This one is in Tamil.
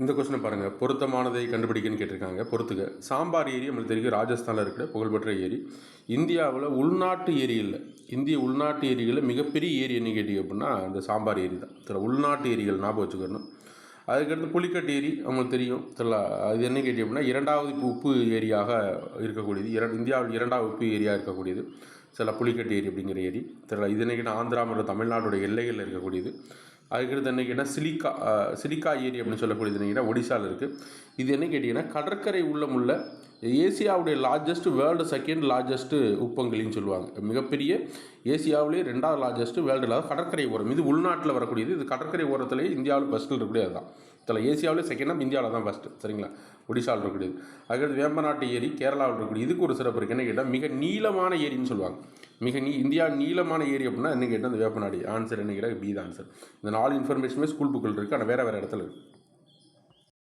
இந்த கொஸ்டினை பாருங்கள், பொருத்தமானதை கண்டுபிடிக்கன்னு கேட்டிருக்காங்க. பொறுத்துக்க. சாம்பார் ஏரி நம்மளுக்கு தெரியும் ராஜஸ்தானில் இருக்கிற புகழ்பெற்ற ஏரி. இந்தியாவில் உள்நாட்டு ஏரி இல்லை. இந்திய உள்நாட்டு ஏரிகளில் மிகப்பெரிய ஏரி என்ன கேட்டிங்க அப்படின்னா அந்த சாம்பார் ஏரி தான். சில உள்நாட்டு ஏரிகள் ஞாபகம் வச்சுக்கணும். அதுக்கடுத்து புலிக்கட்டு ஏரி நம்மளுக்கு தெரியும். சில அது என்ன கேட்டிங்க அப்படின்னா இரண்டாவது உப்பு ஏரியாக இருக்கக்கூடியது. இந்தியாவில் இரண்டாவது உப்பு ஏரியாக இருக்கக்கூடியது சில புலிக்கட்டு ஏரி அப்படிங்கிற ஏரி. சில இது என்ன கேட்டால் ஆந்திரா மற்றும் தமிழ்நாட்டோட எல்லைகளில் இருக்கக்கூடியது. அதுக்கடுத்து என்ன கேட்டால் சிலிக்கா ஏரி அப்படின்னு சொல்லக்கூடியது என்ன கேட்டால் ஒடிசாவில் இருக்குது. இது என்ன கேட்டிங்கன்னா கடற்கரை உள்ளமுள்ள ஏசியாவுடைய லார்ஜஸ்ட் வேர்ல்டு செகண்ட் லார்ஜஸ்ட்டு உப்பங்கலின்னு சொல்லுவாங்க. மிகப்பெரிய ஏசியாவிலே 2வது லார்ஜஸ்ட்டு வேர்ல்டு இல்லாத கடற்கரை ஓரம். இது உள்நாட்டில் வரக்கூடியது. இது கடற்கரை ஓரத்திலேயே இந்தியாவில் ஃபஸ்ட்டில் இருக்கக்கூடியது அதுதான். இதில் ஏசியாவிலே செகண்டாக இந்தியாவில் தான் ஃபஸ்ட்டு. சரிங்களா? ஒடிசாவில் இருக்கக்கூடியது. அதுக்கடுத்து வேம்பநாட்டு ஏரி கேரளாவில் இருக்கக்கூடிய இதுக்கு ஒரு சிறப்பு இருக்குது. என்ன கேட்டால் மிக நீளமான ஏரின்னு சொல்லுவாங்க. இந்தியா நீளமான ஏரி அப்படின்னா என்ன கேட்டால் அந்த வேப்பநாடு. ஆன்சர் என்ன கேட்டால் பி தான் ஆன்சர். இந்த 4 இன்ஃபர்மேஷனுமே ஸ்கூல் புக்கில் இருக்குது. ஆனால் வேறு இடத்துல இருக்குது.